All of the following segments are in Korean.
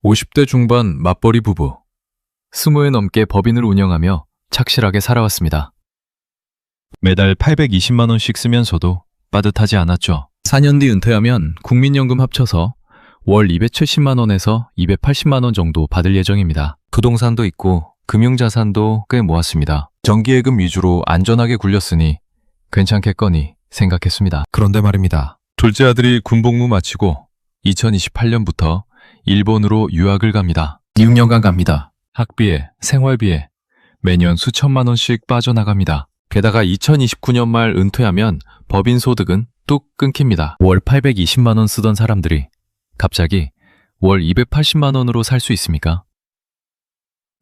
50대 중반 맞벌이 부부. 20회 넘게 법인을 운영하며 착실하게 살아왔습니다. 매달 820만 원씩 쓰면서도 빠듯하지 않았죠. 4년 뒤 은퇴하면 국민연금 합쳐서 월 270만 원에서 280만 원 정도 받을 예정입니다. 부동산도 있고 금융자산도 꽤 모았습니다. 정기예금 위주로 안전하게 굴렸으니 괜찮겠거니 생각했습니다. 그런데 말입니다. 둘째 아들이 군복무 마치고 2028년부터 일본으로 유학을 갑니다. 6년간 갑니다. 학비에, 생활비에 매년 수천만 원씩 빠져나갑니다. 게다가 2029년 말 은퇴하면 법인 소득은 뚝 끊깁니다. 월 820만 원 쓰던 사람들이 갑자기 월 280만 원으로 살 수 있습니까?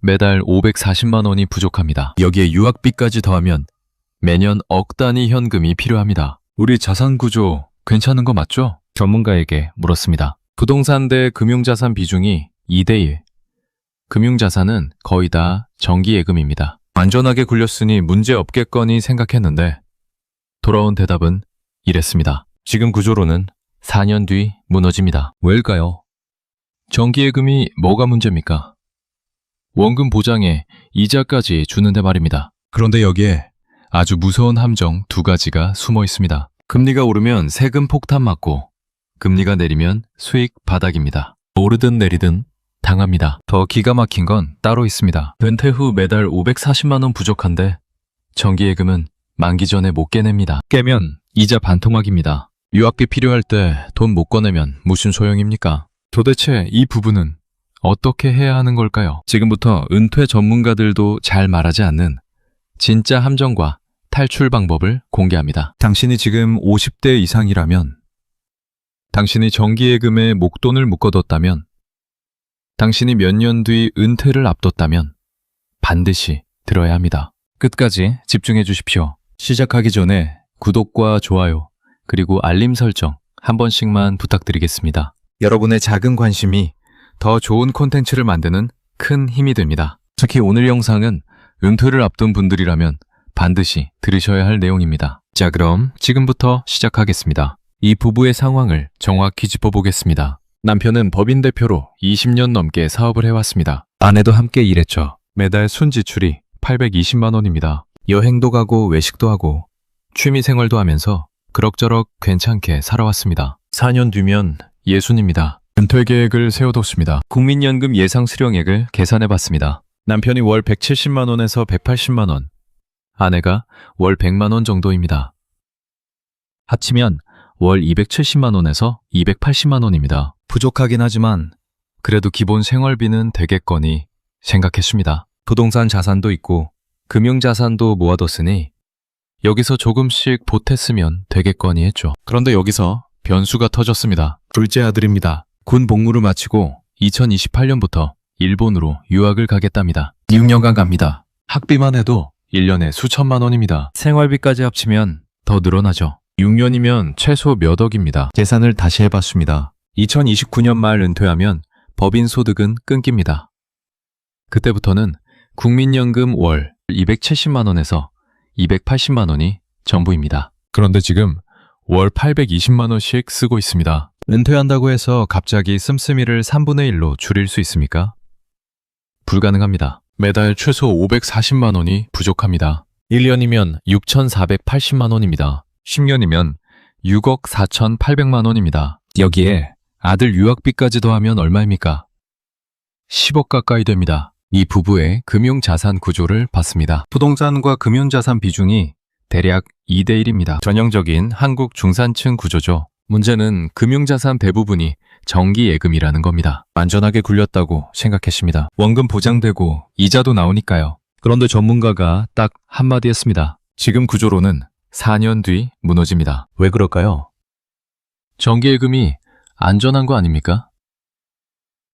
매달 540만 원이 부족합니다. 여기에 유학비까지 더하면 매년 억 단위 현금이 필요합니다. 우리 자산 구조 괜찮은 거 맞죠? 전문가에게 물었습니다. 부동산 대 금융자산 비중이 2대1. 금융자산은 거의 다 정기예금입니다. 안전하게 굴렸으니 문제 없겠거니 생각했는데 돌아온 대답은 이랬습니다. 지금 구조로는 4년 뒤 무너집니다. 왜일까요? 정기예금이 뭐가 문제입니까? 원금 보장에 이자까지 주는데 말입니다. 그런데 여기에 아주 무서운 함정 두 가지가 숨어 있습니다. 금리가 오르면 세금 폭탄 맞고 금리가 내리면 수익 바닥입니다. 오르든 내리든 당합니다. 더 기가 막힌 건 따로 있습니다. 은퇴 후 매달 540만 원 부족한데 정기예금은 만기 전에 못 깨냅니다. 깨면 이자 반토막입니다. 유학비 필요할 때 돈 못 꺼내면 무슨 소용입니까? 도대체 이 부분은 어떻게 해야 하는 걸까요? 지금부터 은퇴 전문가들도 잘 말하지 않는 진짜 함정과 탈출 방법을 공개합니다. 당신이 지금 50대 이상이라면, 당신이 정기예금에 목돈을 묶어뒀다면, 당신이 몇 년 뒤 은퇴를 앞뒀다면 반드시 들어야 합니다. 끝까지 집중해 주십시오. 시작하기 전에 구독과 좋아요 그리고 알림 설정 한 번씩만 부탁드리겠습니다. 여러분의 작은 관심이 더 좋은 콘텐츠를 만드는 큰 힘이 됩니다. 특히 오늘 영상은 은퇴를 앞둔 분들이라면 반드시 들으셔야 할 내용입니다. 자, 그럼 지금부터 시작하겠습니다. 이 부부의 상황을 정확히 짚어보겠습니다. 남편은 법인 대표로 20년 넘게 사업을 해왔습니다. 아내도 함께 일했죠. 매달 순지출이 820만 원입니다. 여행도 가고 외식도 하고 취미생활도 하면서 그럭저럭 괜찮게 살아왔습니다. 4년 뒤면 예순입니다. 은퇴 계획을 세워뒀습니다. 국민연금 예상 수령액을 계산해봤습니다. 남편이 월 170만 원에서 180만 원, 아내가 월 100만 원 정도입니다. 합치면 월 270만 원에서 280만 원입니다. 부족하긴 하지만 그래도 기본 생활비는 되겠거니 생각했습니다. 부동산 자산도 있고 금융자산도 모아뒀으니 여기서 조금씩 보탰으면 되겠거니 했죠. 그런데 여기서 변수가 터졌습니다. 둘째 아들입니다. 군 복무를 마치고 2028년부터 일본으로 유학을 가겠답니다. 6년간 갑니다. 학비만 해도 1년에 수천만 원입니다. 생활비까지 합치면 더 늘어나죠. 6년이면 최소 몇 억입니다. 계산을 다시 해봤습니다. 2029년 말 은퇴하면 법인 소득은 끊깁니다. 그때부터는 국민연금 월 270만 원에서 280만 원이 전부입니다. 그런데 지금 월 820만 원씩 쓰고 있습니다. 은퇴한다고 해서 갑자기 씀씀이를 3분의 1로 줄일 수 있습니까? 불가능합니다. 매달 최소 540만 원이 부족합니다. 1년이면 6,480만 원입니다. 10년이면 6억 4,800만 원입니다. 여기에 아들 유학비까지 더하면 얼마입니까? 10억 가까이 됩니다. 이 부부의 금융자산 구조를 봤습니다. 부동산과 금융자산 비중이 대략 2대1입니다. 전형적인 한국 중산층 구조죠. 문제는 금융자산 대부분이 정기예금이라는 겁니다. 안전하게 굴렸다고 생각했습니다. 원금 보장되고 이자도 나오니까요. 그런데 전문가가 딱 한마디 했습니다. 지금 구조로는 4년 뒤 무너집니다. 왜 그럴까요? 정기예금이 안전한 거 아닙니까?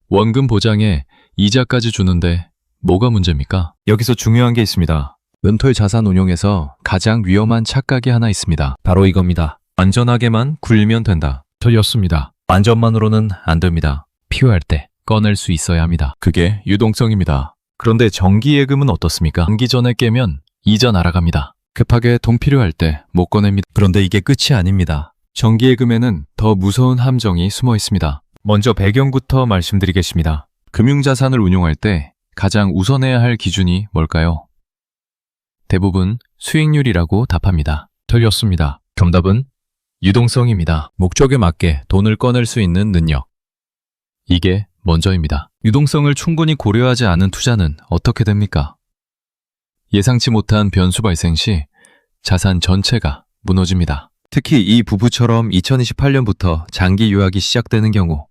원금 보장에 이자까지 주는데 뭐가 문제입니까? 여기서 중요한 게 있습니다. 은퇴 자산 운용에서 가장 위험한 착각이 하나 있습니다. 바로 이겁니다. 안전하게만 굴리면 된다. 틀렸습니다. 안전만으로는 안 됩니다. 필요할 때 꺼낼 수 있어야 합니다. 그게 유동성입니다. 그런데 정기예금은 어떻습니까? 만기 전에 깨면 이자 날아갑니다. 급하게 돈 필요할 때 못 꺼냅니다. 그런데 이게 끝이 아닙니다. 정기예금에는 더 무서운 함정이 숨어 있습니다. 먼저 배경부터 말씀드리겠습니다. 금융자산을 운용할 때 가장 우선해야 할 기준이 뭘까요? 대부분 수익률이라고 답합니다. 틀렸습니다. 정답은 유동성입니다. 목적에 맞게 돈을 꺼낼 수 있는 능력. 이게 먼저입니다. 유동성을 충분히 고려하지 않은 투자는 어떻게 됩니까? 예상치 못한 변수 발생 시 자산 전체가 무너집니다. 특히 이 부부처럼 2028년부터 장기 유학이 시작되는 경우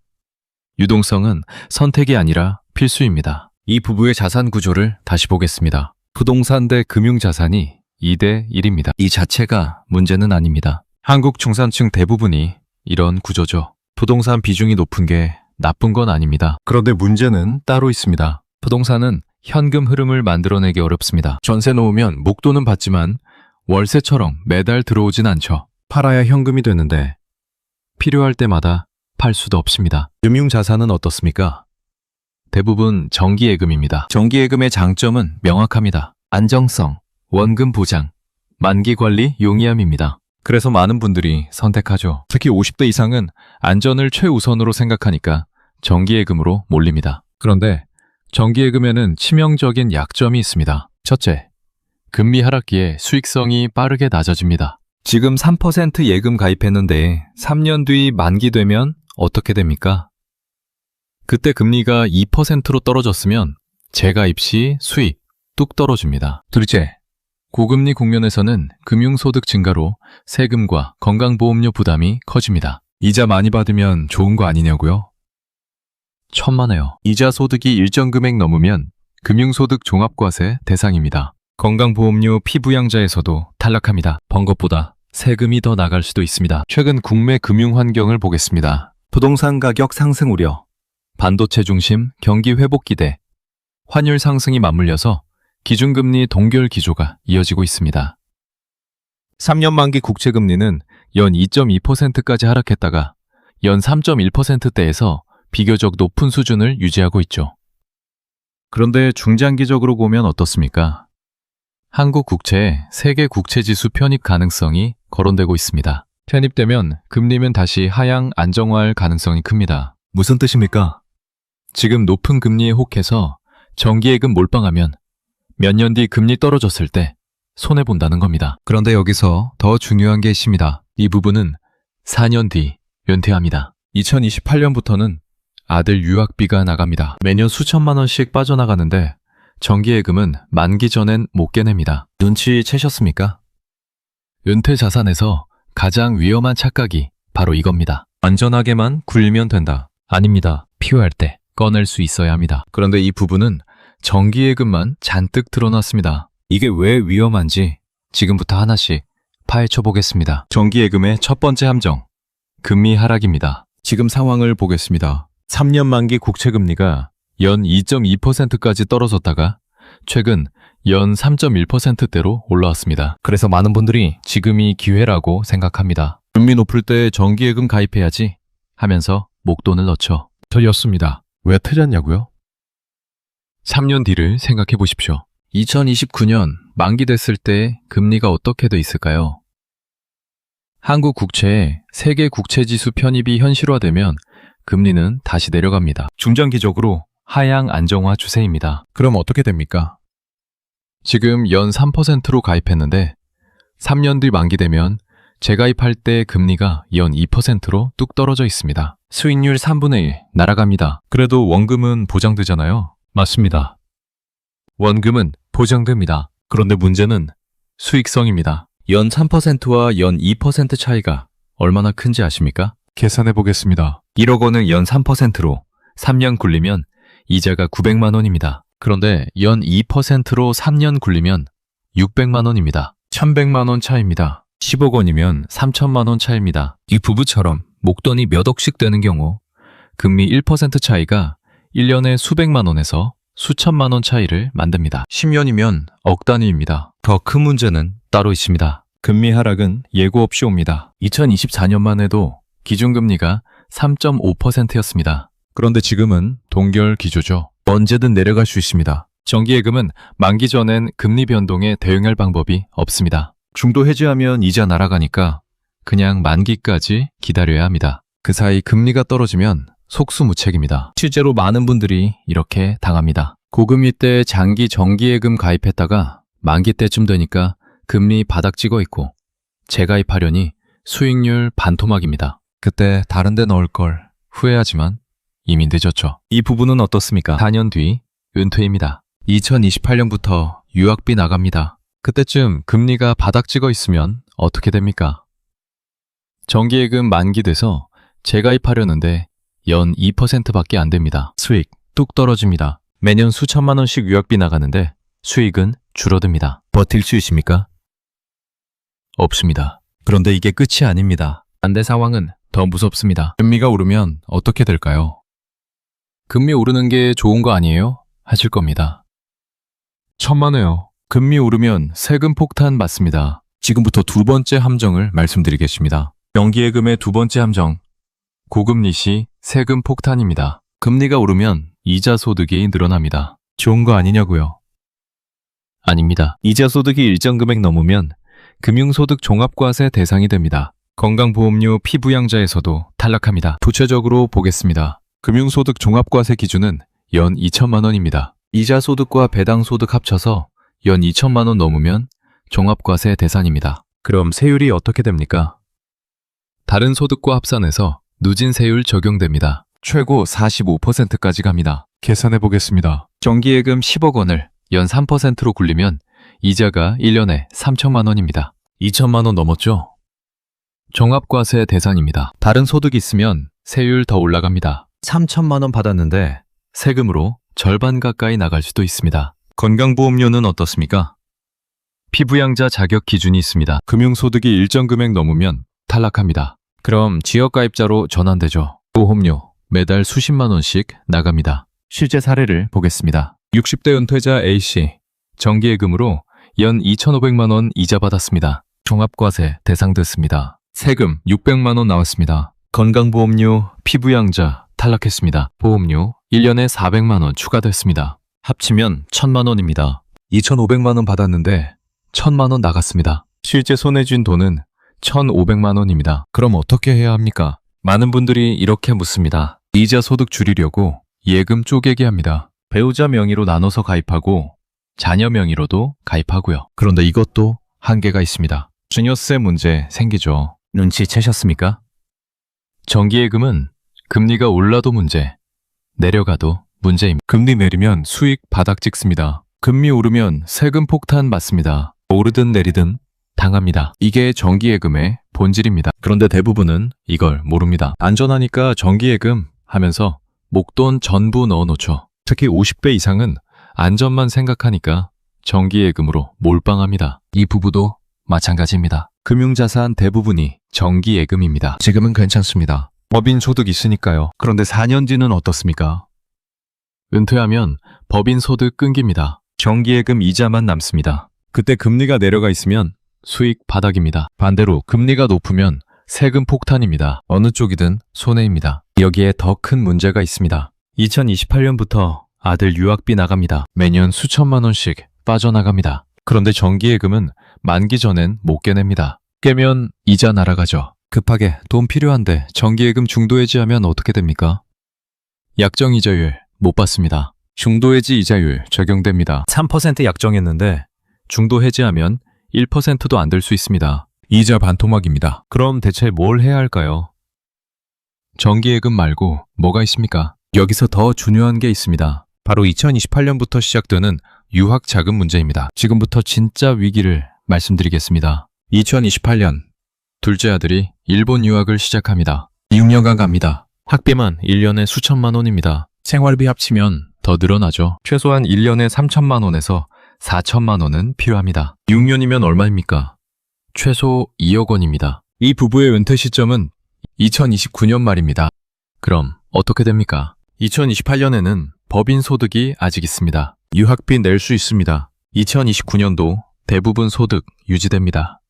유동성은 선택이 아니라 필수입니다. 이 부부의 자산 구조를 다시 보겠습니다. 부동산 대 금융자산이 2대 1입니다. 이 자체가 문제는 아닙니다. 한국 중산층 대부분이 이런 구조죠. 부동산 비중이 높은 게 나쁜 건 아닙니다. 그런데 문제는 따로 있습니다. 부동산은 현금 흐름을 만들어내기 어렵습니다. 전세 놓으면 목돈은 받지만 월세처럼 매달 들어오진 않죠. 팔아야 현금이 되는데 필요할 때마다 팔 수도 없습니다. 금융자산은 어떻습니까? 대부분 정기예금입니다. 정기예금의 장점은 명확합니다. 안정성, 원금 보장, 만기 관리 용이함입니다. 그래서 많은 분들이 선택하죠. 특히 50대 이상은 안전을 최우선으로 생각하니까 정기예금으로 몰립니다. 그런데 정기예금에는 치명적인 약점이 있습니다. 첫째, 금리 하락기에 수익성이 빠르게 낮아집니다. 지금 3% 예금 가입했는데 3년 뒤 만기 되면 어떻게 됩니까? 그때 금리가 2%로 떨어졌으면 재가입 시 수익 뚝 떨어집니다. 둘째, 고금리 국면에서는 금융소득 증가로 세금과 건강보험료 부담이 커집니다. 이자 많이 받으면 좋은 거 아니냐고요? 천만에요. 이자 소득이 일정 금액 넘으면 금융소득 종합과세 대상입니다. 건강보험료 피부양자에서도 탈락합니다. 번 것보다 세금이 더 나갈 수도 있습니다. 최근 국내 금융 환경을 보겠습니다. 부동산 가격 상승 우려, 반도체 중심 경기 회복 기대, 환율 상승이 맞물려서 기준금리 동결 기조가 이어지고 있습니다. 3년 만기 국채금리는 연 2.2%까지 하락했다가 연 3.1%대에서 비교적 높은 수준을 유지하고 있죠. 그런데 중장기적으로 보면 어떻습니까? 한국 국채에 세계 국채지수 편입 가능성이 거론되고 있습니다. 편입되면 금리는 다시 하향 안정화할 가능성이 큽니다. 무슨 뜻입니까? 지금 높은 금리에 혹해서 정기예금 몰빵하면 몇 년 뒤 금리 떨어졌을 때 손해본다는 겁니다. 그런데 여기서 더 중요한 게 있습니다. 이 부분은 4년 뒤 은퇴합니다. 2028년부터는 아들 유학비가 나갑니다. 매년 수천만 원씩 빠져나가는데 정기예금은 만기 전엔 못 깨냅니다. 눈치채셨습니까? 은퇴 자산에서 가장 위험한 착각이 바로 이겁니다. 안전하게만 굴리면 된다. 아닙니다. 필요할 때 꺼낼 수 있어야 합니다. 그런데 이 부분은 정기예금만 잔뜩 드러났습니다. 이게 왜 위험한지 지금부터 하나씩 파헤쳐 보겠습니다. 정기예금의 첫 번째 함정, 금리 하락입니다. 지금 상황을 보겠습니다. 3년 만기 국채금리가 연 2.2%까지 떨어졌다가 최근 연 3.1%대로 올라왔습니다. 그래서 많은 분들이 지금이 기회라고 생각합니다. 금리 높을 때 정기예금 가입해야지 하면서 목돈을 넣죠. 틀렸습니다. 왜 틀렸냐고요? 3년 뒤를 생각해 보십시오. 2029년 만기 됐을 때 금리가 어떻게 돼 있을까요? 한국 국채에 세계 국채지수 편입이 현실화되면 금리는 다시 내려갑니다. 중장기적으로 하향 안정화 추세입니다. 그럼 어떻게 됩니까? 지금 연 3%로 가입했는데 3년 뒤 만기 되면 재가입할 때 금리가 연 2%로 뚝 떨어져 있습니다. 수익률 3분의 1 날아갑니다. 그래도 원금은 보장되잖아요. 맞습니다. 원금은 보장됩니다. 그런데 문제는 수익성입니다. 연 3%와 연 2% 차이가 얼마나 큰지 아십니까? 계산해 보겠습니다. 1억 원을 연 3%로 3년 굴리면 이자가 900만 원입니다. 그런데 연 2%로 3년 굴리면 600만 원입니다. 1100만 원 차이입니다. 10억 원이면 3천만 원 차이입니다. 이 부부처럼 목돈이 몇 억씩 되는 경우 금리 1% 차이가 1년에 수백만 원에서 수천만 원 차이를 만듭니다. 10년이면 억 단위입니다. 더 큰 문제는 따로 있습니다. 금리 하락은 예고 없이 옵니다. 2024년만 해도 기준금리가 3.5%였습니다. 그런데 지금은 동결 기조죠. 언제든 내려갈 수 있습니다. 정기예금은 만기 전엔 금리 변동에 대응할 방법이 없습니다. 중도 해지하면 이자 날아가니까 그냥 만기까지 기다려야 합니다. 그 사이 금리가 떨어지면 속수무책입니다. 실제로 많은 분들이 이렇게 당합니다. 고금리 때 장기 정기예금 가입했다가 만기 때쯤 되니까 금리 바닥 찍어 있고 재가입하려니 수익률 반토막입니다. 그때 다른 데 넣을 걸 후회하지만 이미 늦었죠. 이 부분은 어떻습니까? 4년 뒤 은퇴입니다. 2028년부터 유학비 나갑니다. 그때쯤 금리가 바닥 찍어 있으면 어떻게 됩니까? 정기예금 만기 돼서 재가입하려는데 연 2%밖에 안 됩니다. 수익 뚝 떨어집니다. 매년 수천만 원씩 유학비 나가는데 수익은 줄어듭니다. 버틸 수 있습니까? 없습니다. 그런데 이게 끝이 아닙니다. 반대 상황은 더 무섭습니다. 금리가 오르면 어떻게 될까요? 금리 오르는 게 좋은 거 아니에요? 하실 겁니다. 천만에요. 금리 오르면 세금 폭탄 맞습니다. 지금부터 두 번째 함정을 말씀드리겠습니다. 정기예금의 두 번째 함정. 고금리 시 세금 폭탄입니다. 금리가 오르면 이자 소득이 늘어납니다. 좋은 거 아니냐고요? 아닙니다. 이자 소득이 일정 금액 넘으면 금융소득 종합과세 대상이 됩니다. 건강보험료 피부양자에서도 탈락합니다. 구체적으로 보겠습니다. 금융소득 종합과세 기준은 연 2천만 원입니다. 이자 소득과 배당 소득 합쳐서 연 2천만 원 넘으면 종합과세 대상입니다. 그럼 세율이 어떻게 됩니까? 다른 소득과 합산해서 누진세율 적용됩니다. 최고 45%까지 갑니다. 계산해 보겠습니다. 정기예금 10억 원을 연 3%로 굴리면 이자가 1년에 3천만 원입니다. 2천만 원 넘었죠? 종합과세 대상입니다. 다른 소득이 있으면 세율 더 올라갑니다. 3천만 원 받았는데 세금으로 절반 가까이 나갈 수도 있습니다. 건강보험료는 어떻습니까? 피부양자 자격 기준이 있습니다. 금융소득이 일정 금액 넘으면 탈락합니다. 그럼 지역가입자로 전환되죠. 보험료 매달 수십만 원씩 나갑니다. 실제 사례를 보겠습니다. 60대 은퇴자 A씨, 정기예금으로 연 2,500만 원 이자 받았습니다. 종합과세 대상됐습니다. 세금 600만 원 나왔습니다. 건강보험료, 피부양자 탈락했습니다. 보험료 1년에 400만 원 추가됐습니다. 합치면 1,000만 원입니다. 2,500만 원 받았는데 1,000만 원 나갔습니다. 실제 손해진 돈은 1,500만 원입니다. 그럼 어떻게 해야 합니까? 많은 분들이 이렇게 묻습니다. 이자 소득 줄이려고 예금 쪼개기 합니다. 배우자 명의로 나눠서 가입하고 자녀 명의로도 가입하고요. 그런데 이것도 한계가 있습니다. 증여세 문제 생기죠. 눈치채셨습니까? 정기예금은 금리가 올라도 문제, 내려가도 문제입니다. 금리 내리면 수익 바닥 찍습니다. 금리 오르면 세금 폭탄 맞습니다. 오르든 내리든 당합니다. 이게 정기예금의 본질입니다. 그런데 대부분은 이걸 모릅니다. 안전하니까 정기예금 하면서 목돈 전부 넣어놓죠. 특히 50대 이상은 안전만 생각하니까 정기예금으로 몰빵합니다. 이 부부도 마찬가지입니다. 금융자산 대부분이 정기예금입니다. 지금은 괜찮습니다. 법인 소득 있으니까요. 그런데 4년 뒤는 어떻습니까? 은퇴하면 법인 소득 끊깁니다. 정기예금 이자만 남습니다. 그때 금리가 내려가 있으면 수익 바닥입니다. 반대로 금리가 높으면 세금 폭탄입니다. 어느 쪽이든 손해입니다. 여기에 더 큰 문제가 있습니다. 2028년부터 아들 유학비 나갑니다. 매년 수천만 원씩 빠져나갑니다. 그런데 정기예금은 만기 전엔 못 깨냅니다. 깨면 이자 날아가죠. 급하게 돈 필요한데 정기예금 중도해지하면 어떻게 됩니까? 약정이자율 못 받습니다. 중도해지 이자율 적용됩니다. 3% 약정했는데 중도해지하면 1%도 안 될 수 있습니다. 이자 반토막입니다. 그럼 대체 뭘 해야 할까요? 정기예금 말고 뭐가 있습니까? 여기서 더 중요한 게 있습니다. 바로 2028년부터 시작되는 유학 자금 문제입니다. 지금부터 진짜 위기를 말씀드리겠습니다. 2028년 둘째 아들이 일본 유학을 시작합니다. 6년간 갑니다. 학비만 1년에 수천만 원입니다. 생활비 합치면 더 늘어나죠. 최소한 1년에 3천만 원에서 4천만 원은 필요합니다. 6년이면 얼마입니까? 최소 2억 원입니다. 이 부부의 은퇴 시점은 2029년 말입니다. 그럼 어떻게 됩니까? 2028년에는 법인 소득이 아직 있습니다. 유학비 낼 수 있습니다. 2029년도 대부분 소득 유지됩니다.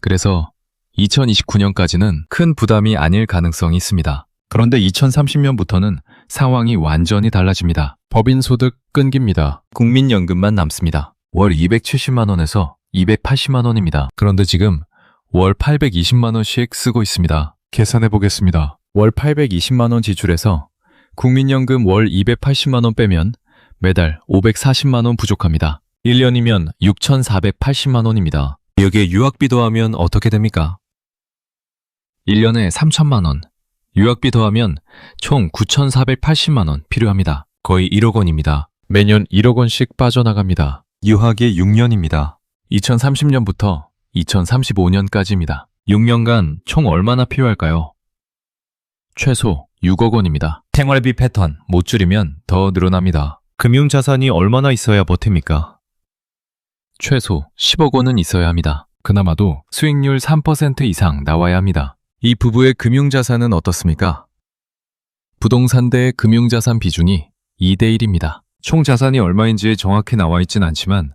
그래서 2029년까지는 큰 부담이 아닐 가능성이 있습니다. 그런데 2030년부터는 상황이 완전히 달라집니다. 법인 소득 끊깁니다. 국민연금만 남습니다. 월 270만 원에서 280만 원입니다. 그런데 지금 월 820만 원씩 쓰고 있습니다. 계산해 보겠습니다. 월 820만 원 지출해서 국민연금 월 280만 원 빼면 매달 540만 원 부족합니다. 1년이면 6,480만 원입니다. 여기에 유학비 더하면 어떻게 됩니까? 1년에 3천만 원, 유학비 더하면 총 9,480만 원 필요합니다. 거의 1억 원입니다. 매년 1억 원씩 빠져나갑니다. 유학이 6년입니다. 2030년부터 2035년까지입니다. 6년간 총 얼마나 필요할까요? 최소 6억 원입니다. 생활비 패턴 못 줄이면 더 늘어납니다. 금융자산이 얼마나 있어야 버팁니까? 최소 10억 원은 있어야 합니다. 그나마도 수익률 3% 이상 나와야 합니다. 이 부부의 금융자산은 어떻습니까? 부동산 대 금융자산 비중이 2대 1입니다. 총 자산이 얼마인지 정확히 나와 있진 않지만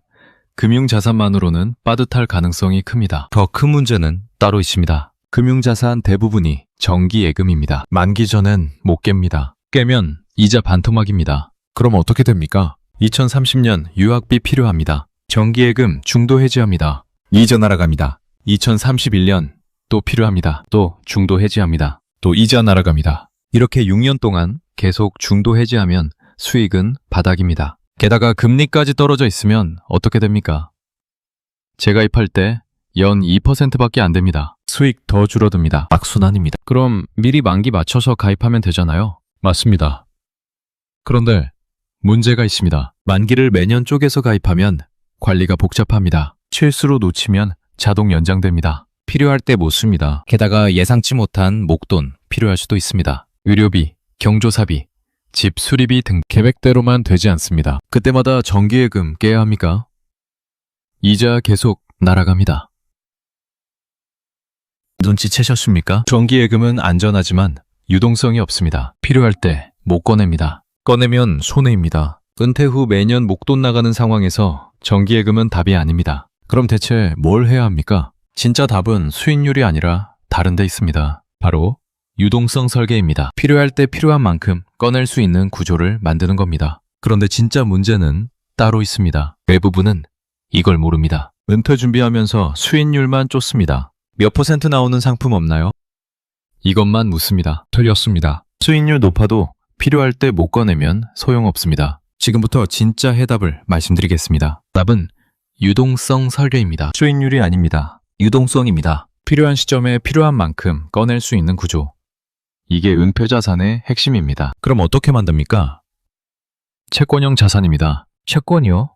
금융자산만으로는 빠듯할 가능성이 큽니다. 더 큰 문제는 따로 있습니다. 금융자산 대부분이 정기예금입니다. 만기 전엔 못 깹니다. 깨면 이자 반토막입니다. 그럼 어떻게 됩니까? 2030년 유학비 필요합니다. 정기예금 중도 해지합니다. 이자 날아갑니다. 2031년 또 필요합니다. 또 중도 해지합니다. 또 이자 날아갑니다. 이렇게 6년 동안 계속 중도 해지하면 수익은 바닥입니다. 게다가 금리까지 떨어져 있으면 어떻게 됩니까? 재가입할 때 연 2%밖에 안 됩니다. 수익 더 줄어듭니다. 악순환입니다. 그럼 미리 만기 맞춰서 가입하면 되잖아요. 맞습니다. 그런데 문제가 있습니다. 만기를 매년 쪼개서 가입하면 관리가 복잡합니다. 실수로 놓치면 자동 연장됩니다. 필요할 때 못 씁니다. 게다가 예상치 못한 목돈 필요할 수도 있습니다. 의료비, 경조사비, 집 수리비 등 계획대로만 되지 않습니다. 그때마다 정기예금 깨야 합니까? 이자 계속 날아갑니다. 눈치채셨습니까? 정기예금은 안전하지만 유동성이 없습니다. 필요할 때 못 꺼냅니다. 꺼내면 손해입니다. 은퇴 후 매년 목돈 나가는 상황에서 정기예금은 답이 아닙니다. 그럼 대체 뭘 해야 합니까? 진짜 답은 수익률이 아니라 다른 데 있습니다. 바로 유동성 설계입니다. 필요할 때 필요한 만큼 꺼낼 수 있는 구조를 만드는 겁니다. 그런데 진짜 문제는 따로 있습니다. 대부분은 이걸 모릅니다. 은퇴 준비하면서 수익률만 쫓습니다. 몇 % 나오는 상품 없나요? 이것만 묻습니다. 틀렸습니다. 수익률 높아도 필요할 때 못 꺼내면 소용없습니다. 지금부터 진짜 해답을 말씀드리겠습니다. 답은 유동성 설계입니다. 수익률이 아닙니다. 유동성입니다. 필요한 시점에 필요한 만큼 꺼낼 수 있는 구조. 이게 은폐자산의 핵심입니다. 그럼 어떻게 만듭니까? 채권형 자산입니다. 채권이요?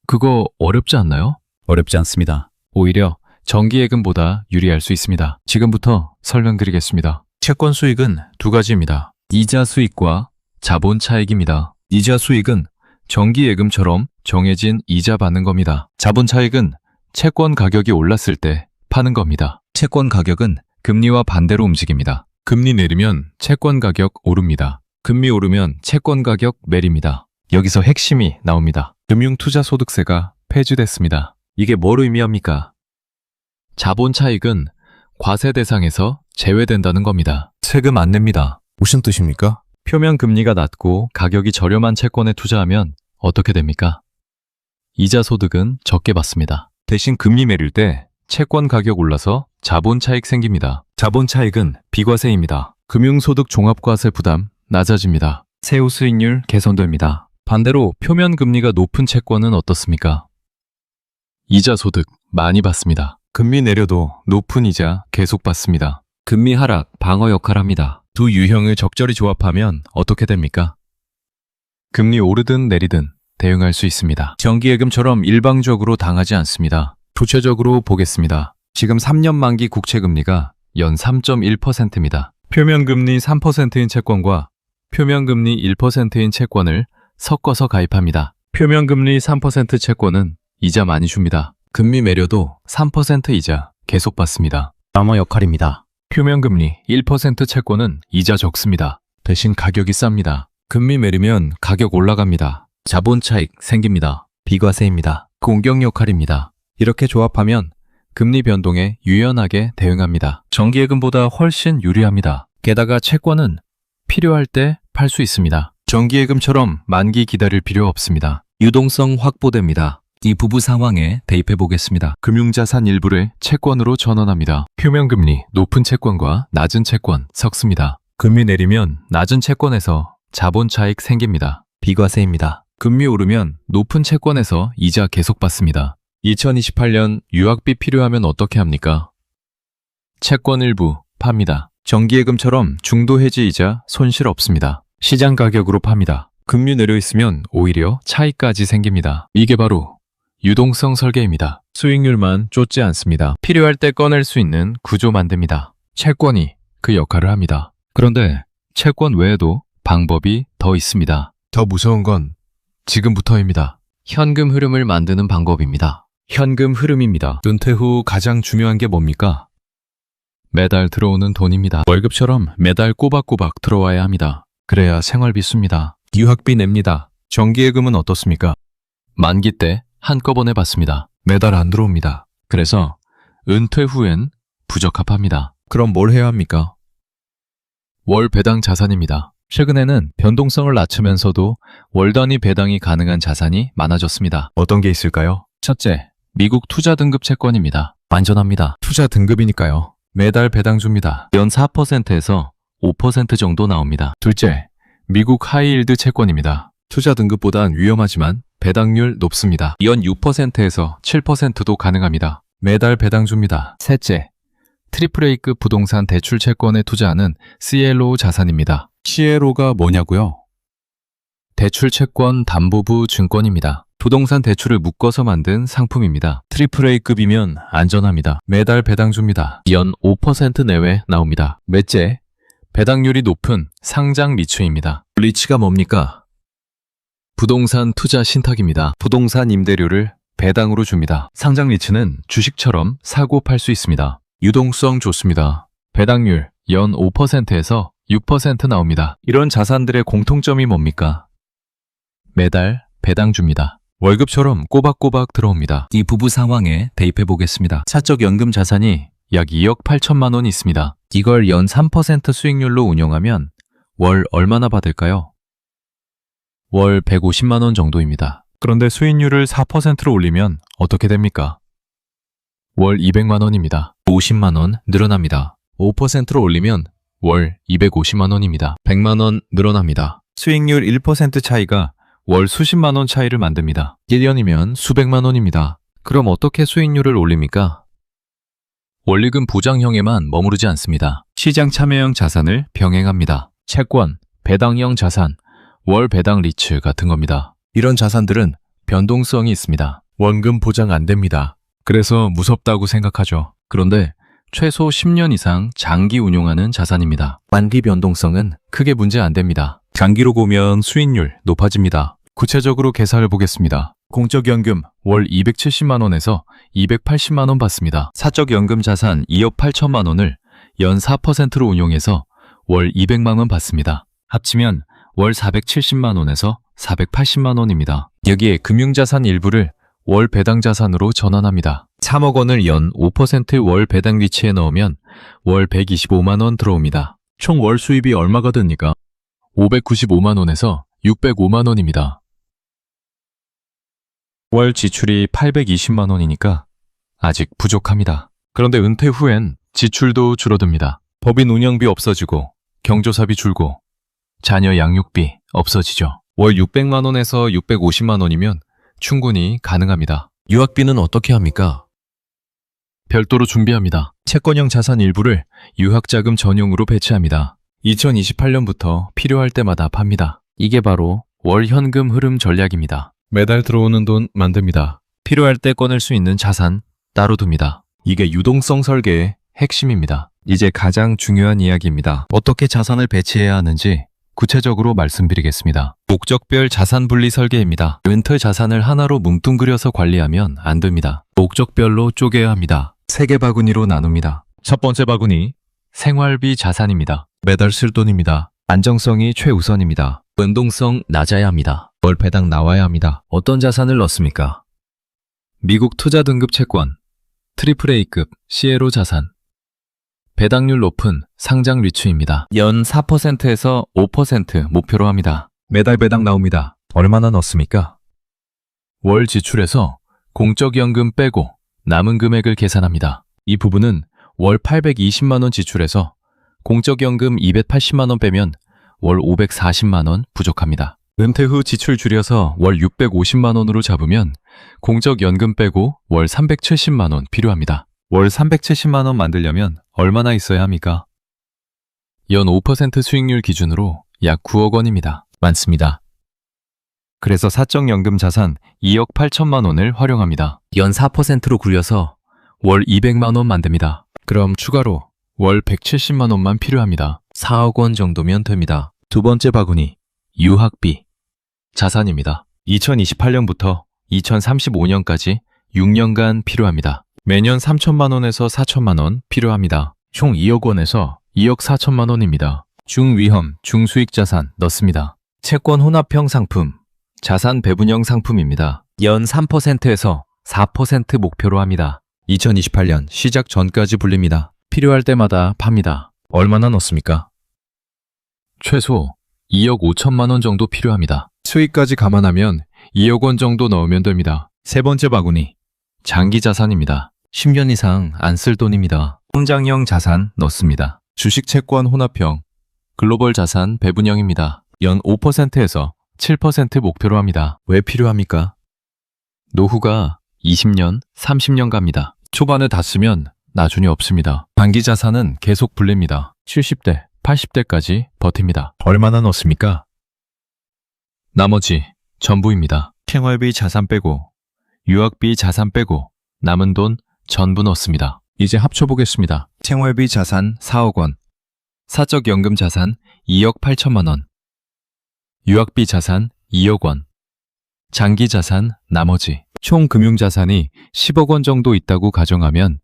그거 어렵지 않나요? 어렵지 않습니다. 오히려 정기예금보다 유리할 수 있습니다. 지금부터 설명드리겠습니다. 채권 수익은 두 가지입니다. 이자 수익과 자본 차익입니다. 이자 수익은 정기예금처럼 정해진 이자 받는 겁니다. 자본 차익은 채권 가격이 올랐을 때 파는 겁니다. 채권 가격은 금리와 반대로 움직입니다. 금리 내리면 채권 가격 오릅니다. 금리 오르면 채권 가격 내립니다. 여기서 핵심이 나옵니다. 금융투자소득세가 폐지됐습니다. 이게 뭘 의미합니까? 자본 차익은 과세 대상에서 제외된다는 겁니다. 세금 안 냅니다. 무슨 뜻입니까? 표면 금리가 낮고 가격이 저렴한 채권에 투자하면 어떻게 됩니까? 이자 소득은 적게 받습니다. 대신 금리 내릴 때 채권 가격 올라서 자본 차익 생깁니다. 자본 차익은 비과세입니다. 금융소득 종합과세 부담 낮아집니다. 세후 수익률 개선됩니다. 반대로 표면 금리가 높은 채권은 어떻습니까? 이자 소득 많이 받습니다. 금리 내려도 높은 이자 계속 받습니다. 금리 하락 방어 역할합니다. 두 유형을 적절히 조합하면 어떻게 됩니까? 금리 오르든 내리든 대응할 수 있습니다. 정기예금처럼 일방적으로 당하지 않습니다. 구체적으로 보겠습니다. 지금 3년 만기 국채금리가 연 3.1%입니다. 표면금리 3%인 채권과 표면금리 1%인 채권을 섞어서 가입합니다. 표면금리 3% 채권은 이자 많이 줍니다. 금리 매려도 3% 이자 계속 받습니다. 방어 역할입니다. 표면금리 1% 채권은 이자 적습니다. 대신 가격이 쌉니다. 금리 매리면 가격 올라갑니다. 자본 차익 생깁니다. 비과세입니다. 공격 역할입니다. 이렇게 조합하면 금리 변동에 유연하게 대응합니다. 정기예금보다 훨씬 유리합니다. 게다가 채권은 필요할 때 팔 수 있습니다. 정기예금처럼 만기 기다릴 필요 없습니다. 유동성 확보됩니다. 이 부부 상황에 대입해 보겠습니다. 금융자산 일부를 채권으로 전환합니다. 표면금리 높은 채권과 낮은 채권 섞습니다. 금리 내리면 낮은 채권에서 자본 차익 생깁니다. 비과세입니다. 금리 오르면 높은 채권에서 이자 계속 받습니다. 2028년 유학비 필요하면 어떻게 합니까? 채권 일부 팝니다. 정기예금처럼 중도 해지이자 손실 없습니다. 시장 가격으로 팝니다. 금리 내려 있으면 오히려 차익까지 생깁니다. 이게 바로 유동성 설계입니다. 수익률만 쫓지 않습니다. 필요할 때 꺼낼 수 있는 구조 만듭니다. 채권이 그 역할을 합니다. 그런데 채권 외에도 방법이 더 있습니다. 더 무서운 건 지금부터입니다. 현금 흐름을 만드는 방법입니다. 현금 흐름입니다. 은퇴 후 가장 중요한 게 뭡니까? 매달 들어오는 돈입니다. 월급처럼 매달 꼬박꼬박 들어와야 합니다. 그래야 생활비 씁니다. 유학비 냅니다. 정기예금은 어떻습니까? 만기 때 한꺼번에 받습니다. 매달 안 들어옵니다. 그래서 은퇴 후엔 부적합합니다. 그럼 뭘 해야 합니까? 월 배당 자산입니다. 최근에는 변동성을 낮추면서도 월 단위 배당이 가능한 자산이 많아졌습니다. 어떤 게 있을까요? 첫째, 미국 투자 등급 채권입니다. 안전합니다. 투자 등급이니까요. 매달 배당 줍니다. 연 4%에서 5% 정도 나옵니다. 둘째, 미국 하이힐드 채권입니다. 투자 등급보단 위험하지만 배당률 높습니다. 연 6%에서 7%도 가능합니다. 매달 배당 줍니다. 셋째, 트리플A급 부동산 대출 채권에 투자하는 CLO 자산입니다. CLO가 뭐냐고요? 대출 채권 담보부 증권입니다. 부동산 대출을 묶어서 만든 상품입니다. AAA급이면 안전합니다. 매달 배당 줍니다. 연 5% 내외 나옵니다. 넷째, 배당률이 높은 상장 리츠입니다. 리츠가 뭡니까? 부동산 투자 신탁입니다. 부동산 임대료를 배당으로 줍니다. 상장 리츠는 주식처럼 사고 팔 수 있습니다. 유동성 좋습니다. 배당률 연 5%에서 6% 나옵니다. 이런 자산들의 공통점이 뭡니까? 매달 배당 줍니다. 월급처럼 꼬박꼬박 들어옵니다. 이 부부 상황에 대입해 보겠습니다. 사적 연금 자산이 약 2억 8천만 원 있습니다. 이걸 연 3% 수익률로 운영하면 월 얼마나 받을까요? 월 150만 원 정도입니다. 그런데 수익률을 4%로 올리면 어떻게 됩니까? 월 200만 원입니다. 50만 원 늘어납니다. 5%로 올리면 월 250만 원입니다. 100만 원 늘어납니다. 수익률 1% 차이가 월 수십만 원 차이를 만듭니다. 1년이면 수백만 원입니다. 그럼 어떻게 수익률을 올립니까? 원리금 보장형에만 머무르지 않습니다. 시장 참여형 자산을 병행합니다. 채권, 배당형 자산, 월 배당 리츠 같은 겁니다. 이런 자산들은 변동성이 있습니다. 원금 보장 안 됩니다. 그래서 무섭다고 생각하죠. 그런데 최소 10년 이상 장기 운용하는 자산입니다. 만기 변동성은 크게 문제 안 됩니다. 장기로 보면 수익률 높아집니다. 구체적으로 계산을 보겠습니다. 공적연금 월 270만 원에서 280만 원 받습니다. 사적연금 자산 2억 8천만 원을 연 4%로 운용해서 월 200만 원 받습니다. 합치면 월 470만 원에서 480만 원입니다. 여기에 금융자산 일부를 월 배당 자산으로 전환합니다. 3억 원을 연 5% 배당 리츠에 넣으면 월 125만 원 들어옵니다. 총 월 수입이 얼마가 됩니까? 595만 원에서 605만 원입니다. 월 지출이 820만 원이니까 아직 부족합니다. 그런데 은퇴 후엔 지출도 줄어듭니다. 법인 운영비 없어지고 경조사비 줄고 자녀 양육비 없어지죠. 월 600만 원에서 650만 원이면 충분히 가능합니다. 유학비는 어떻게 합니까? 별도로 준비합니다. 채권형 자산 일부를 유학자금 전용으로 배치합니다. 2028년부터 필요할 때마다 팝니다. 이게 바로 월 현금 흐름 전략입니다. 매달 들어오는 돈 만듭니다. 필요할 때 꺼낼 수 있는 자산 따로 둡니다. 이게 유동성 설계의 핵심입니다. 이제 가장 중요한 이야기입니다. 어떻게 자산을 배치해야 하는지 구체적으로 말씀드리겠습니다. 목적별 자산 분리 설계입니다. 은퇴 자산을 하나로 뭉뚱그려서 관리하면 안 됩니다. 목적별로 쪼개야 합니다. 3개 바구니로 나눕니다. 첫 번째 바구니, 생활비 자산입니다. 매달 쓸 돈입니다. 안정성이 최우선입니다. 변동성 낮아야 합니다. 월 배당 나와야 합니다. 어떤 자산을 넣습니까? 미국 투자 등급 채권, AAA급 CLO 자산, 배당률 높은 상장 리츠입니다. 연 4%에서 5% 목표로 합니다. 매달 배당 나옵니다. 얼마나 넣습니까? 월 지출에서 공적연금 빼고 남은 금액을 계산합니다. 이 부분은 월 820만 원 지출해서 공적연금 280만 원 빼면 월 540만 원 부족합니다. 은퇴 후 지출 줄여서 월 650만 원으로 잡으면 공적연금 빼고 월 370만 원 필요합니다. 월 370만 원 만들려면 얼마나 있어야 합니까? 연 5% 수익률 기준으로 약 9억 원입니다. 많습니다. 그래서 사적연금 자산 2억 8천만 원을 활용합니다. 연 4%로 굴려서 월 200만 원 만듭니다. 그럼 추가로 월 170만 원만 필요합니다. 4억 원 정도면 됩니다. 두 번째 바구니, 유학비. 자산입니다. 2028년부터 2035년까지 6년간 필요합니다. 매년 3천만 원에서 4천만 원 필요합니다. 총 2억 원에서 2억 4천만 원입니다. 중위험, 중수익 자산 넣습니다. 채권 혼합형 상품, 자산 배분형 상품입니다. 연 3%에서 4% 목표로 합니다. 2028년 시작 전까지 불립니다. 필요할 때마다 팝니다. 얼마나 넣습니까? 최소 2억 5천만 원 정도 필요합니다. 수익까지 감안하면 2억 원 정도 넣으면 됩니다. 세 번째 바구니, 장기 자산입니다. 10년 이상 안 쓸 돈입니다. 성장형 자산 넣습니다. 주식 채권 혼합형, 글로벌 자산 배분형입니다. 연 5%에서 7% 목표로 합니다. 왜 필요합니까? 노후가 20년, 30년 갑니다. 초반에 다 쓰면 나중에 없습니다. 단기 자산은 계속 불립니다. 70대, 80대까지 버팁니다. 얼마나 넣습니까? 나머지 전부입니다. 생활비 자산 빼고 유학비 자산 빼고 남은 돈 전부 넣습니다. 이제 합쳐보겠습니다. 생활비 자산 4억 원, 사적연금 자산 2억 8천만 원, 유학비 자산 2억 원, 장기 자산 나머지 총 금융자산이 10억 원 정도 있다고 가정하면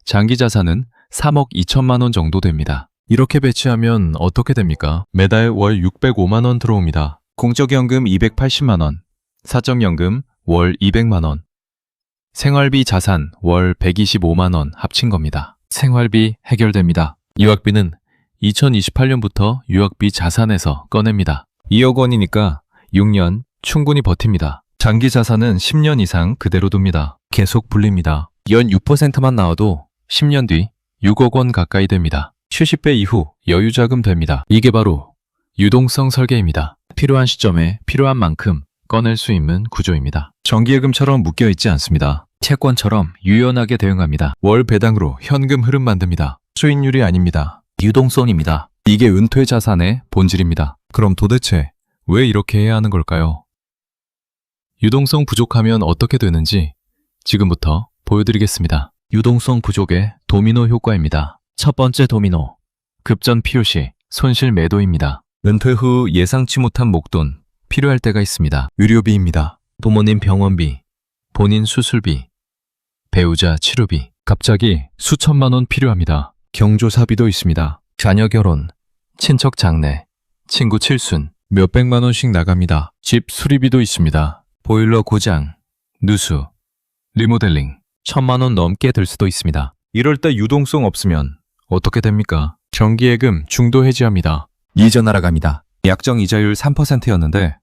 장기 자산은 3억 2천만 원 정도 됩니다. 이렇게 배치하면 어떻게 됩니까? 매달 월 605만 원 들어옵니다. 공적연금 280만 원, 사적연금 월 200만 원, 생활비 자산 월 125만 원 합친 겁니다. 생활비 해결됩니다. 유학비는 2028년부터 유학비 자산에서 꺼냅니다. 2억 원이니까 6년 충분히 버팁니다. 장기 자산은 10년 이상 그대로 둡니다. 계속 불립니다. 연 6%만 나와도 10년 뒤 6억 원 가까이 됩니다. 70배 이후 여유자금 됩니다. 이게 바로 유동성 설계입니다. 필요한 시점에 필요한 만큼 꺼낼 수 있는 구조입니다. 정기예금처럼 묶여있지 않습니다. 채권처럼 유연하게 대응합니다. 월 배당으로 현금 흐름 만듭니다. 수익률이 아닙니다. 유동성입니다. 이게 은퇴 자산의 본질입니다. 그럼 도대체 왜 이렇게 해야 하는 걸까요? 유동성 부족하면 어떻게 되는지 지금부터 보여드리겠습니다. 유동성 부족의 도미노 효과입니다. 첫 번째 도미노, 급전 필요시 손실 매도입니다. 은퇴 후 예상치 못한 목돈 필요할 때가 있습니다. 의료비입니다. 부모님 병원비, 본인 수술비, 배우자 치료비, 갑자기 수천만 원 필요합니다. 경조사비도 있습니다. 자녀 결혼, 친척 장례, 친구 칠순, 몇백만 원씩 나갑니다. 집 수리비도 있습니다. 보일러 고장, 누수, 리모델링, 1,000만 원 넘게 들 수도 있습니다. 이럴 때 유동성 없으면 어떻게 됩니까? 정기예금 중도 해지합니다. 이자 날아갑니다. 약정 이자율 3%였는데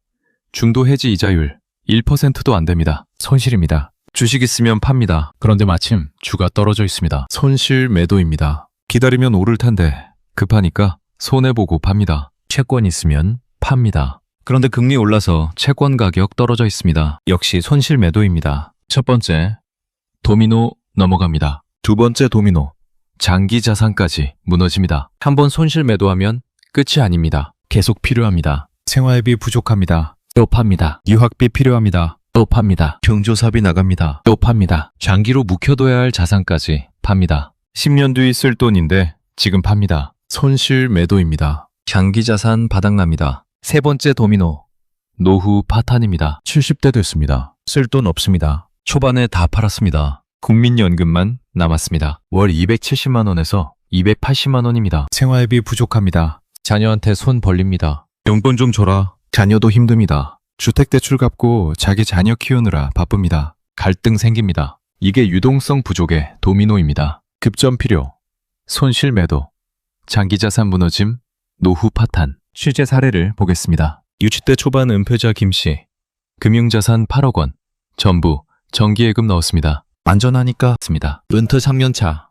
중도 해지 이자율 1%도 안 됩니다. 손실입니다. 주식 있으면 팝니다. 그런데 마침 주가 떨어져 있습니다. 손실 매도입니다. 기다리면 오를 텐데 급하니까 손해보고 팝니다. 채권 있으면 팝니다. 그런데 금리 올라서 채권 가격 떨어져 있습니다. 역시 손실 매도입니다. 첫 번째, 도미노 넘어갑니다. 두 번째 도미노, 장기 자산까지 무너집니다. 한번 손실 매도하면 끝이 아닙니다. 계속 필요합니다. 생활비 부족합니다. 또 팝니다. 유학비 필요합니다. 또 팝니다. 경조사비 나갑니다. 또 팝니다. 장기로 묵혀둬야 할 자산까지 팝니다. 10년 뒤 쓸 돈인데 지금 팝니다. 손실 매도입니다. 장기 자산 바닥납니다. 세 번째 도미노, 노후 파탄입니다. 70대 됐습니다. 쓸 돈 없습니다. 초반에 다 팔았습니다. 국민연금만 남았습니다. 월 270만 원에서 280만 원입니다. 생활비 부족합니다. 자녀한테 손 벌립니다. 용돈 좀 줘라. 자녀도 힘듭니다. 주택대출 갚고 자기 자녀 키우느라 바쁩니다. 갈등 생깁니다. 이게 유동성 부족의 도미노입니다. 급전 필요, 손실 매도, 장기자산 무너짐, 노후 파탄. 실제 사례를 보겠습니다. 60대 초반 은퇴자 김씨, 금융자산 8억 원, 전부 정기예금 넣었습니다. 안전하니까 씁니다. 은퇴 3년 차,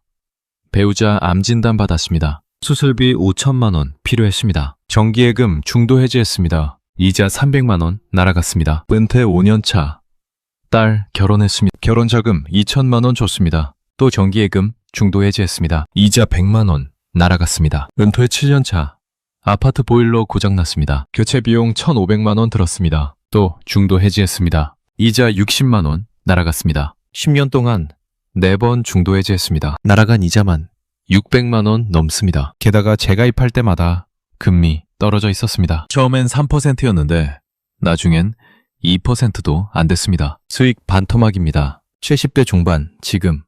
배우자 암 진단 받았습니다. 수술비 5천만 원 필요했습니다. 정기예금 중도 해지했습니다. 이자 300만 원 날아갔습니다. 은퇴 5년 차. 딸 결혼했습니다. 결혼자금 2천만 원 줬습니다. 또 정기예금 중도 해지했습니다. 이자 100만 원 날아갔습니다. 은퇴 7년 차. 아파트 보일러 고장났습니다. 교체 비용 1,500만 원 들었습니다. 또 중도 해지했습니다. 이자 60만 원 날아갔습니다. 10년 동안 4번 중도 해지했습니다. 날아간 이자만 600만 원 넘습니다. 게다가 재가입할 때마다 금리 떨어져 있었습니다. 처음엔 3%였는데 나중엔 2%도 안 됐습니다. 수익 반토막입니다. 70대 중반 지금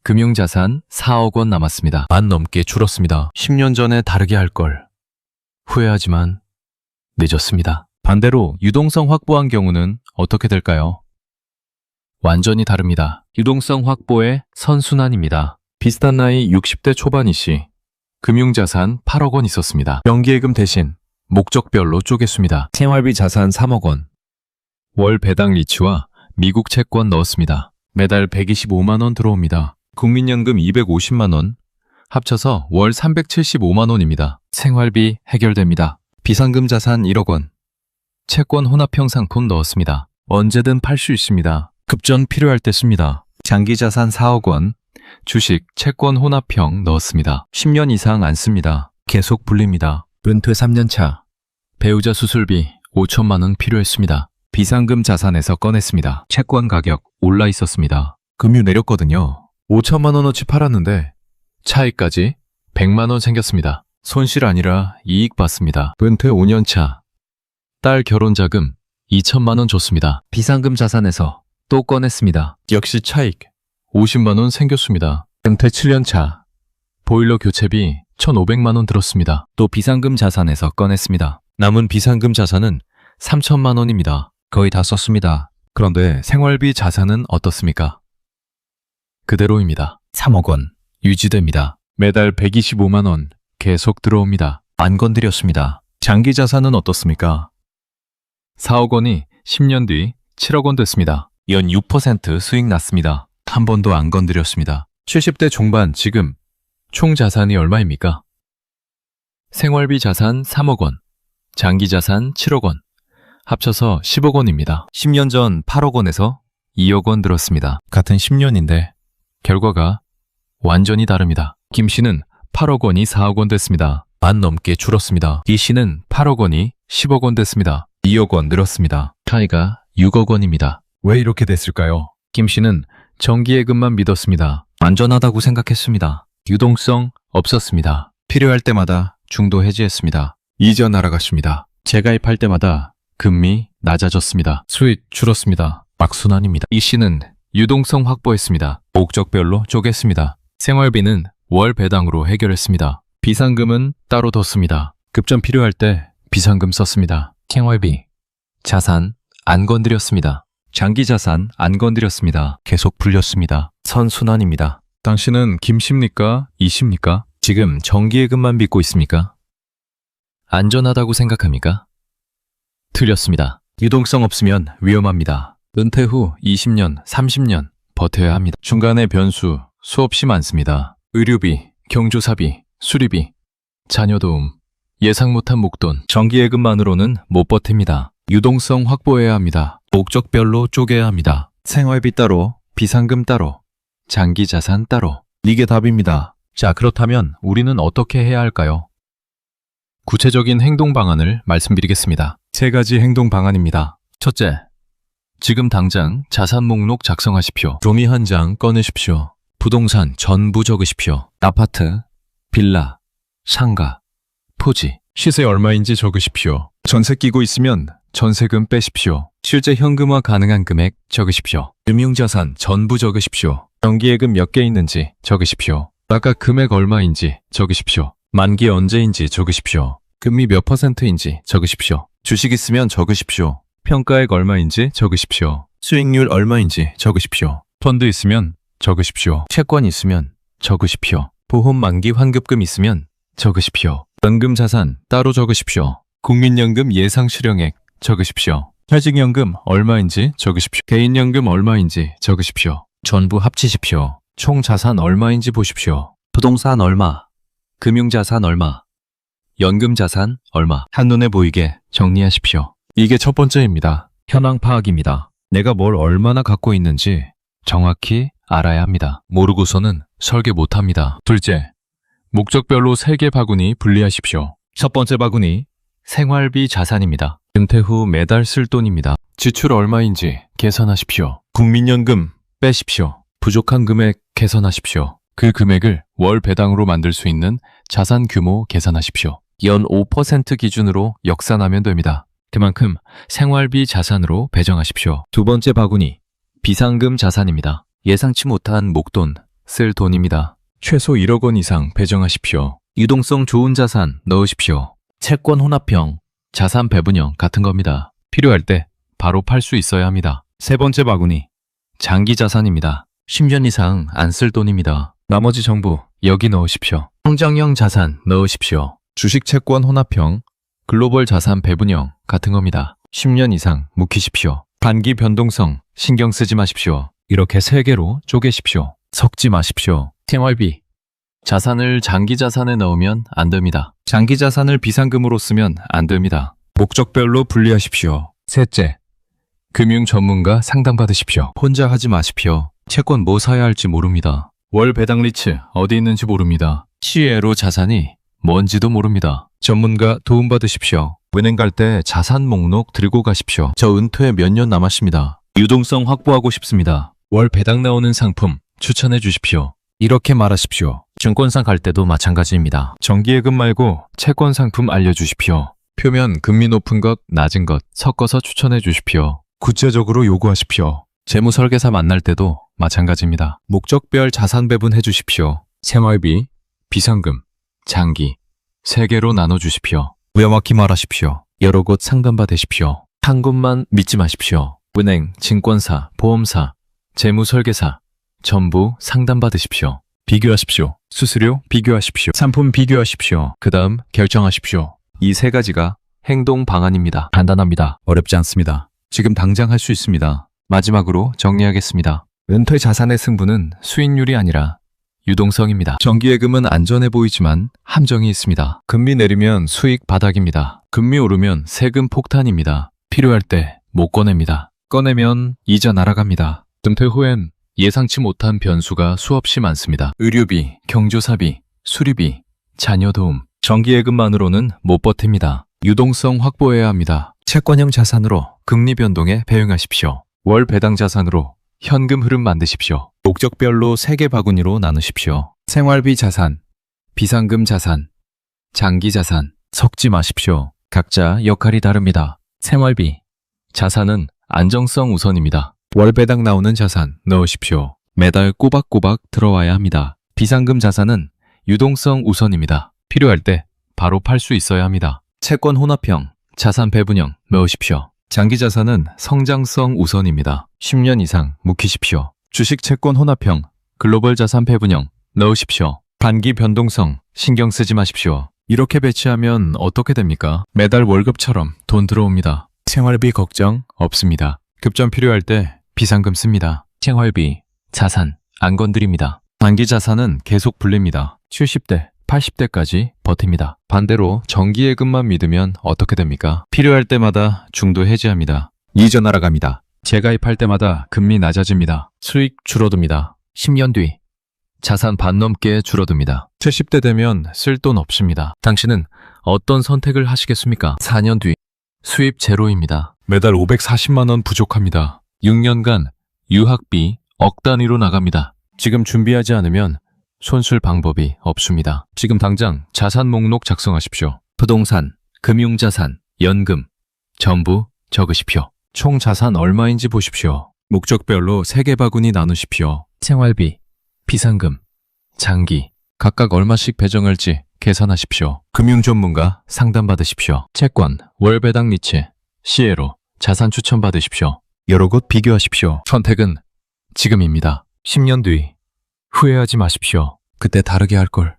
금융자산 4억 원 남았습니다. 반 넘게 줄었습니다. 10년 전에 다르게 할 걸. 후회하지만 늦었습니다. 반대로 유동성 확보한 경우는 어떻게 될까요? 완전히 다릅니다. 유동성 확보의 선순환입니다. 비슷한 나이 60대 초반이시 금융자산 8억 원 있었습니다. 정기예금 대신 목적별로 쪼갰습니다. 생활비 자산 3억 원. 월 배당 리츠와 미국 채권 넣었습니다. 매달 125만 원 들어옵니다. 국민연금 250만 원. 합쳐서 월 375만 원입니다. 생활비 해결됩니다. 비상금 자산 1억 원. 채권 혼합형 상품 넣었습니다. 언제든 팔 수 있습니다. 급전 필요할 때 씁니다. 장기 자산 4억 원. 주식, 채권 혼합형 넣었습니다. 10년 이상 안 씁니다. 계속 불립니다. 은퇴 3년 차. 배우자 수술비 5천만 원 필요했습니다. 비상금 자산에서 꺼냈습니다. 채권 가격 올라 있었습니다. 금융 내렸거든요. 5천만 원어치 팔았는데 차익까지 100만 원 생겼습니다. 손실 아니라 이익 봤습니다. 은퇴 5년 차. 딸 결혼 자금 2천만 원 줬습니다. 비상금 자산에서 또 꺼냈습니다. 역시 차익 50만 원 생겼습니다. 은퇴 7년 차. 보일러 교체비 1,500만 원 들었습니다. 또 비상금 자산에서 꺼냈습니다. 남은 비상금 자산은 3천만 원입니다. 거의 다 썼습니다. 그런데 생활비 자산은 어떻습니까? 그대로입니다. 3억 원 유지됩니다. 매달 125만 원 계속 들어옵니다. 안 건드렸습니다. 장기 자산은 어떻습니까? 4억 원이 10년 뒤 7억 원 됐습니다. 연 6% 수익 났습니다. 한 번도 안 건드렸습니다. 70대 중반 지금 총 자산이 얼마입니까? 생활비 자산 3억 원, 장기 자산 7억 원, 합쳐서 10억 원입니다. 10년 전 8억 원에서 2억 원 들었습니다. 같은 10년인데 결과가 완전히 다릅니다. 김 씨는 8억 원이 4억 원 됐습니다. 반 넘게 줄었습니다. 이 씨는 8억 원이 10억 원 됐습니다. 2억 원 늘었습니다. 차이가 6억 원입니다. 왜 이렇게 됐을까요? 김 씨는 정기예금만 믿었습니다. 안전하다고 생각했습니다. 유동성 없었습니다. 필요할 때마다 중도 해지했습니다. 이자 날아갔습니다. 재가입할 때마다 금리 낮아졌습니다. 수익 줄었습니다. 악순환입니다. 이 씨는 유동성 확보했습니다. 목적별로 쪼갰습니다. 생활비는 월 배당으로 해결했습니다. 비상금은 따로 뒀습니다. 급전 필요할 때 비상금 썼습니다. 생활비, 자산 안 건드렸습니다. 장기 자산 안 건드렸습니다. 계속 불렸습니다. 선순환입니다. 당신은 김씨입니까? 이씨입니까? 지금 정기예금만 믿고 있습니까? 안전하다고 생각합니까? 틀렸습니다. 유동성 없으면 위험합니다. 은퇴 후 20년, 30년 버텨야 합니다. 중간에 변수 수없이 많습니다. 의료비, 경조사비, 수리비, 자녀 도움, 예상 못한 목돈, 정기예금만으로는 못 버팁니다. 유동성 확보해야 합니다. 목적별로 쪼개야 합니다. 생활비 따로, 비상금 따로, 장기 자산 따로. 이게 답입니다. 자, 그렇다면 우리는 어떻게 해야 할까요? 구체적인 행동 방안을 말씀드리겠습니다. 3가지 행동 방안입니다. 첫째, 지금 당장 자산 목록 작성하십시오. 종이 한 장 꺼내십시오. 부동산 전부 적으십시오. 아파트, 빌라, 상가, 토지, 시세 얼마인지 적으십시오. 전세 끼고 있으면 전세금 빼십시오. 실제 현금화 가능한 금액 적으십시오. 금융자산 전부 적으십시오. 정기예금 몇 개 있는지 적으십시오. 아까 금액 얼마인지 적으십시오. 만기 언제인지 적으십시오. 금리 몇 %인지 적으십시오. 주식 있으면 적으십시오. 평가액 얼마인지 적으십시오. 수익률 얼마인지 적으십시오. 펀드 있으면 적으십시오. 채권 있으면 적으십시오. 보험 만기 환급금 있으면 적으십시오. 연금 자산 따로 적으십시오. 국민연금 예상 실형액 적으십시오. 퇴직연금 얼마인지 적으십시오. 개인연금 얼마인지 적으십시오. 전부 합치십시오. 총 자산 얼마인지 보십시오. 부동산 얼마, 금융자산 얼마, 연금자산 얼마, 한눈에 보이게 정리하십시오. 이게 첫 번째입니다. 현황 파악입니다. 내가 뭘 얼마나 갖고 있는지 정확히 알아야 합니다. 모르고서는 설계 못합니다. 둘째, 목적별로 3개 바구니 분리하십시오. 첫 번째 바구니, 생활비 자산입니다. 은퇴 후 매달 쓸 돈입니다. 지출 얼마인지 계산하십시오. 국민연금 빼십시오. 부족한 금액 계산하십시오. 그 금액을 월 배당으로 만들 수 있는 자산 규모 계산하십시오. 연 5% 기준으로 역산하면 됩니다. 그만큼 생활비 자산으로 배정하십시오. 두 번째 바구니, 비상금 자산입니다. 예상치 못한 목돈, 쓸 돈입니다. 최소 1억 원 이상 배정하십시오. 유동성 좋은 자산 넣으십시오. 채권 혼합형, 자산 배분형 같은 겁니다. 필요할 때 바로 팔 수 있어야 합니다. 세 번째 바구니, 장기 자산입니다. 10년 이상 안 쓸 돈입니다. 나머지 전부 여기 넣으십시오. 성장형 자산 넣으십시오. 주식 채권 혼합형, 글로벌 자산 배분형 같은 겁니다. 10년 이상 묵히십시오. 단기 변동성 신경 쓰지 마십시오. 이렇게 3개로 쪼개십시오. 섞지 마십시오. 생활비, 자산을 장기 자산에 넣으면 안 됩니다. 장기 자산을 비상금으로 쓰면 안 됩니다. 목적별로 분리하십시오. 셋째, 금융 전문가 상담받으십시오. 혼자 하지 마십시오. 채권 뭐 사야 할지 모릅니다. 월 배당 리츠 어디 있는지 모릅니다. 시외로 자산이 뭔지도 모릅니다. 전문가 도움받으십시오. 은행 갈 때 자산 목록 들고 가십시오. 저 은퇴 몇 년 남았습니다. 유동성 확보하고 싶습니다. 월 배당 나오는 상품 추천해 주십시오. 이렇게 말하십시오. 증권사 갈 때도 마찬가지입니다. 정기예금 말고 채권 상품 알려주십시오. 표면 금리 높은 것, 낮은 것 섞어서 추천해 주십시오. 구체적으로 요구하십시오. 재무설계사 만날 때도 마찬가지입니다. 목적별 자산 배분해 주십시오. 생활비, 비상금, 장기 3개로 나눠주십시오. 명확히 말하십시오. 여러 곳 상담받으십시오. 한 곳만 믿지 마십시오. 은행, 증권사, 보험사, 재무설계사 전부 상담받으십시오. 비교하십시오. 수수료 비교하십시오. 상품 비교하십시오. 그 다음 결정하십시오. 이 3가지가 행동 방안입니다. 간단합니다. 어렵지 않습니다. 지금 당장 할 수 있습니다. 마지막으로 정리하겠습니다. 은퇴 자산의 승부는 수익률이 아니라 유동성입니다. 정기예금은 안전해 보이지만 함정이 있습니다. 금리 내리면 수익 바닥입니다. 금리 오르면 세금 폭탄입니다. 필요할 때 못 꺼냅니다. 꺼내면 이자 날아갑니다. 은퇴 후엔 예상치 못한 변수가 수없이 많습니다. 의료비, 경조사비, 수리비, 자녀 도움, 정기예금만으로는 못 버팁니다. 유동성 확보해야 합니다. 채권형 자산으로 금리 변동에 배응하십시오. 월 배당 자산으로 현금 흐름 만드십시오. 목적별로 3개 바구니로 나누십시오. 생활비 자산, 비상금 자산, 장기 자산 섞지 마십시오. 각자 역할이 다릅니다. 생활비, 자산은 안정성 우선입니다. 월 배당 나오는 자산 넣으십시오. 매달 꼬박꼬박 들어와야 합니다. 비상금 자산은 유동성 우선입니다. 필요할 때 바로 팔 수 있어야 합니다. 채권 혼합형, 자산 배분형 넣으십시오. 장기 자산은 성장성 우선입니다. 10년 이상 묵히십시오. 주식 채권 혼합형, 글로벌 자산 배분형 넣으십시오. 단기 변동성 신경 쓰지 마십시오. 이렇게 배치하면 어떻게 됩니까? 매달 월급처럼 돈 들어옵니다. 생활비 걱정 없습니다. 급전 필요할 때 비상금 씁니다. 생활비, 자산 안 건드립니다. 단기 자산은 계속 불립니다. 70대, 80대까지 버팁니다. 반대로 정기예금만 믿으면 어떻게 됩니까? 필요할 때마다 중도 해지합니다. 이자 날아갑니다. 재가입할 때마다 금리 낮아집니다. 수익 줄어듭니다. 10년 뒤 자산 반 넘게 줄어듭니다. 70대 되면 쓸 돈 없습니다. 당신은 어떤 선택을 하시겠습니까? 4년 뒤 수입 제로입니다. 매달 540만 원 부족합니다. 6년간 유학비 억 단위로 나갑니다. 지금 준비하지 않으면 손쓸 방법이 없습니다. 지금 당장 자산 목록 작성하십시오. 부동산, 금융자산, 연금 전부 적으십시오. 총 자산 얼마인지 보십시오. 목적별로 3개 바구니 나누십시오. 생활비, 비상금, 장기 각각 얼마씩 배정할지 계산하십시오. 금융 전문가 상담받으십시오. 채권, 월배당 리츠, 시에로 자산 추천 받으십시오. 여러 곳 비교하십시오. 선택은 지금입니다. 10년 뒤 후회하지 마십시오. 그때 다르게 할 걸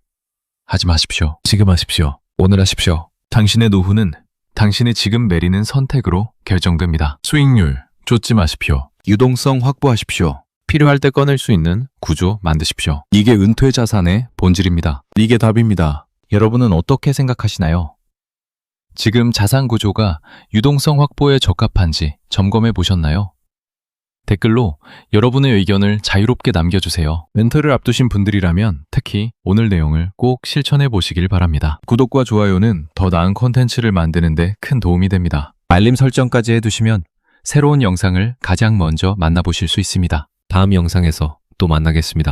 하지 마십시오. 지금 하십시오. 오늘 하십시오. 당신의 노후는 당신이 지금 내리는 선택으로 결정됩니다. 수익률 쫓지 마십시오. 유동성 확보하십시오. 필요할 때 꺼낼 수 있는 구조 만드십시오. 이게 은퇴 자산의 본질입니다. 이게 답입니다. 여러분은 어떻게 생각하시나요? 지금 자산 구조가 유동성 확보에 적합한지 점검해 보셨나요? 댓글로 여러분의 의견을 자유롭게 남겨주세요. 멘토를 앞두신 분들이라면 특히 오늘 내용을 꼭 실천해 보시길 바랍니다. 구독과 좋아요는 더 나은 콘텐츠를 만드는 데 큰 도움이 됩니다. 알림 설정까지 해두시면 새로운 영상을 가장 먼저 만나보실 수 있습니다. 다음 영상에서 또 만나겠습니다.